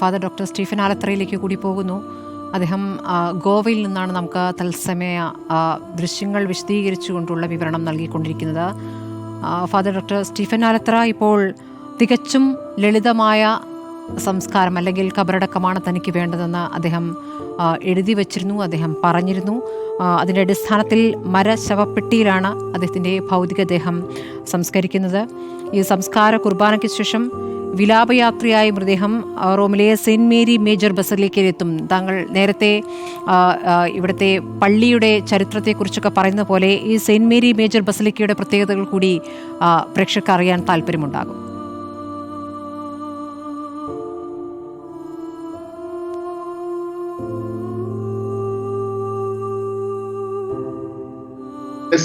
Father doctor Stephen ആലത്തറയിലേക്ക് കൂടി പോകുന്നു. അദ്ദേഹം ഗോവയിൽ നിന്നാണ് നമുക്ക് തത്സമയ ദൃശ്യങ്ങൾ വിശദീകരിച്ചുകൊണ്ടുള്ള വിവരണം നൽകിക്കൊണ്ടിരിക്കുന്നത്. ഫാദർ ഡോക്ടർ സ്റ്റീഫൻ ആലത്തറ, ഇപ്പോൾ തികച്ചും ലളിതമായ സംസ്കാരം അല്ലെങ്കിൽ കബറടക്കമാണ് തനിക്ക് വേണ്ടതെന്ന് അദ്ദേഹം എഴുതി വച്ചിരുന്നു, അദ്ദേഹം പറഞ്ഞിരുന്നു. അതിൻ്റെ അടിസ്ഥാനത്തിൽ മരശവപ്പെട്ടിയിലാണ് അദ്ദേഹത്തിൻ്റെ ഭൗതികദേഹം സംസ്കരിക്കുന്നത്. ഈ സംസ്കാര കുർബാനയ്ക്ക് ശേഷം വിലാപയാത്രയായി മൃതദേഹം റോമിലെ സെയിൻറ്റ് മേരി മേജർ ബസലിക്കയിലെത്തും. താങ്കൾ നേരത്തെ ഇവിടുത്തെ പള്ളിയുടെ ചരിത്രത്തെക്കുറിച്ചൊക്കെ പറയുന്ന പോലെ ഈ സെയിൻറ്റ് മേരി മേജർ ബസലിക്കയുടെ പ്രത്യേകതകൾ കൂടി പ്രേക്ഷകർക്ക് അറിയാൻ താല്പര്യമുണ്ടാകും.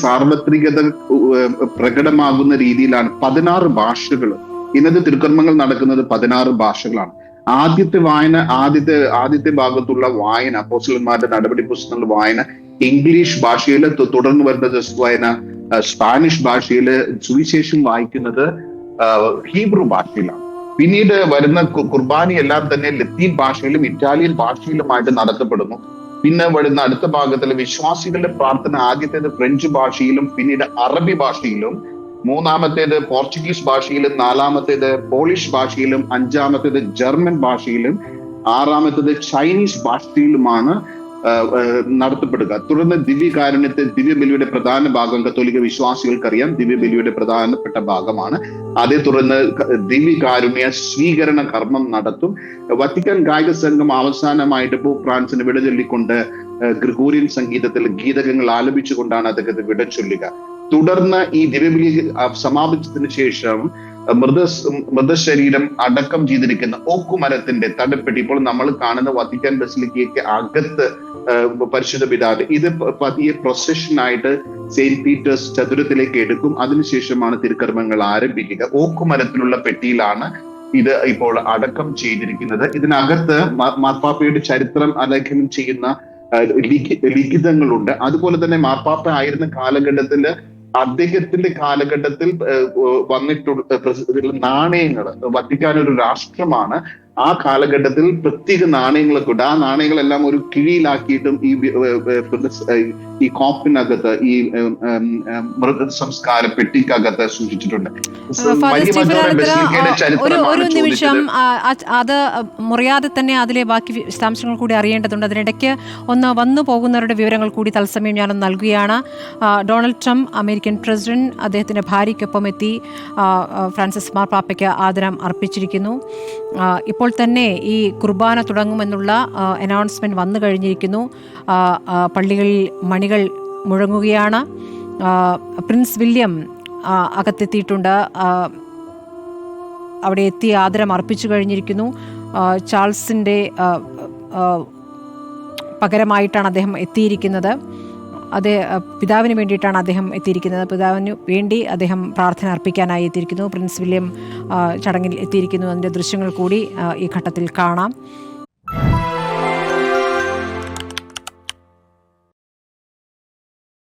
സാർവത്രികത പ്രകടമാകുന്ന രീതിയിലാണ് 16 ഭാഷകൾ. ഇന്നത്തെ തിരുക്കർമ്മങ്ങൾ നടക്കുന്നത് 16 ഭാഷകളാണ്. ആദ്യത്തെ ഭാഗത്തുള്ള വായന, അപ്പോസ്തലന്മാരുടെ നടപടി പുസ്തകങ്ങളുടെ വായന ഇംഗ്ലീഷ് ഭാഷയിൽ, തുടർന്ന് വരുന്നത് വായന സ്പാനിഷ് ഭാഷയില്, സുവിശേഷം വായിക്കുന്നത് ഹീബ്രു ഭാഷയിലാണ്. പിന്നീട് വരുന്ന കുർബാനയെല്ലാം തന്നെ ലത്തീൻ ഭാഷയിലും ഇറ്റാലിയൻ ഭാഷയിലുമായിട്ട് നടത്തപ്പെടുന്നു. പിന്നെ വരുന്ന അടുത്ത ഭാഗത്തിലെ വിശ്വാസികളുടെ പ്രാർത്ഥന ആദ്യത്തേത് ഫ്രഞ്ച് ഭാഷയിലും, പിന്നീട് അറബി ഭാഷയിലും, മൂന്നാമത്തേത് പോർച്ചുഗീസ് ഭാഷയിലും, നാലാമത്തേത് പോളിഷ് ഭാഷയിലും, അഞ്ചാമത്തേത് ജർമ്മൻ ഭാഷയിലും, ആറാമത്തേത് ചൈനീസ് ഭാഷയിലുമാണ് നടത്തപ്പെടുക. തുടർന്ന് ദിവ്യകാരുണ്യത്തെ, ദിവ്യബലിയുടെ പ്രധാന ഭാഗം കത്തോലിക്ക വിശ്വാസികൾക്കറിയാം, ദിവ്യബലിയുടെ പ്രധാനപ്പെട്ട ഭാഗമാണ്. അതേ തുടർന്ന് ദിവ്യകാരുണ്യ സ്വീകരണ കർമ്മം നടത്തും. വത്തിക്കാൻ ഗായക സംഘം അവസാനമായിട്ട് പോപ്പ് ഫ്രാൻസിന് വിട ചൊല്ലിക്കൊണ്ട് ഗ്രിഗോറിയൻ സംഗീതത്തിൽ ഗീതകങ്ങൾ ആലപിച്ചുകൊണ്ടാണ് അദ്ദേഹത്തെ വിട ചൊല്ലുക. തുടർന്ന് ഈ ദിവ്യബലി സമാപിച്ചതിന് ശേഷം മൃതശരീരം അടക്കം ചെയ്തിരിക്കുന്ന ഓക്കുമരത്തിന്റെ തടപ്പെട്ടി, ഇപ്പോൾ നമ്മൾ കാണുന്ന വത്തിക്കാൻ ബസിലിക്കയ്ക്ക് അകത്ത് പരിശുദ്ധ പിതാവ്, ഇത് പതിയെ പ്രൊസഷനായിട്ട് സെയിന്റ് പീറ്റേഴ്സ് ചതുരത്തിലേക്ക് എടുക്കും. അതിനുശേഷമാണ് തിരുക്കർമ്മങ്ങൾ ആരംഭിക്കുക. ഓക്കുമരത്തിലുള്ള പെട്ടിയിലാണ് ഇത് ഇപ്പോൾ അടക്കം ചെയ്തിരിക്കുന്നത്. ഇതിനകത്ത് മാർപ്പാപ്പയുടെ ചരിത്രം ആലേഖനം ചെയ്യുന്ന ലിഖിതങ്ങളുണ്ട്. അതുപോലെ തന്നെ മാർപ്പാപ്പ ആയിരുന്ന കാലഘട്ടത്തില്, അദ്ദേഹത്തിന്റെ കാലഘട്ടത്തിൽ വന്നിട്ടുള്ള നാണയങ്ങൾ, വത്തിക്കാൻ ഒരു രാഷ്ട്രമാണ്. ആ കാലഘട്ടത്തിൽ പ്രത്യേക നാണയങ്ങളൊക്കെ ഉണ്ട്. ആ നാണയങ്ങളെല്ലാം ഒരു കിഴിയിലാക്കിയിട്ടും ഈ കോപ്പിനകത്ത്, ഈ സംസ്കാര പെട്ടിക്കകത്ത് സൂക്ഷിച്ചിട്ടുണ്ട്. ഒരു നിമിഷം, അത് മുറിയാതെ തന്നെ അതിലെ ബാക്കി വിശദാംശങ്ങൾ കൂടി അറിയേണ്ടതുണ്ട്. അതിനിടയ്ക്ക് ഒന്ന് വന്നു പോകുന്നവരുടെ വിവരങ്ങൾ കൂടി തത്സമയം ഞാനൊന്ന് നൽകുകയാണ്. ഡൊണാൾഡ് ട്രംപ്, അമേരിക്കൻ പ്രസിഡന്റ്, അദ്ദേഹത്തിൻ്റെ ഭാര്യയ്ക്കൊപ്പം എത്തി ഫ്രാൻസിസ് മാർപ്പാപ്പയ്ക്ക് ആദരം അർപ്പിച്ചിരിക്കുന്നു. ഇപ്പോൾ തന്നെ ഈ കുർബാന തുടങ്ങുമെന്നുള്ള അനൗൺസ്മെന്റ് വന്നു കഴിഞ്ഞിരിക്കുന്നു. പള്ളികളിൽ മണികൾ മുഴങ്ങുകയാണ്. Prince William അകത്തെത്തിയിട്ടുണ്ട്. അവിടെ എത്തി ആദരം അർപ്പിച്ചു കഴിഞ്ഞിരിക്കുന്നു. ചാൾസിൻ്റെ പകരമായിട്ടാണ് അദ്ദേഹം എത്തിയിരിക്കുന്നത്. പിതാവിന് വേണ്ടിയിട്ടാണ് അദ്ദേഹം എത്തിയിരിക്കുന്നത്. പിതാവിന് വേണ്ടി അദ്ദേഹം പ്രാർത്ഥന അർപ്പിക്കാനായി എത്തിയിരിക്കുന്നു. പ്രിൻസ് വില്യം ചടങ്ങിൽ എത്തിയിരിക്കുന്നു. അതിൻ്റെ ദൃശ്യങ്ങൾ കൂടി ഈ ഘട്ടത്തിൽ കാണാം.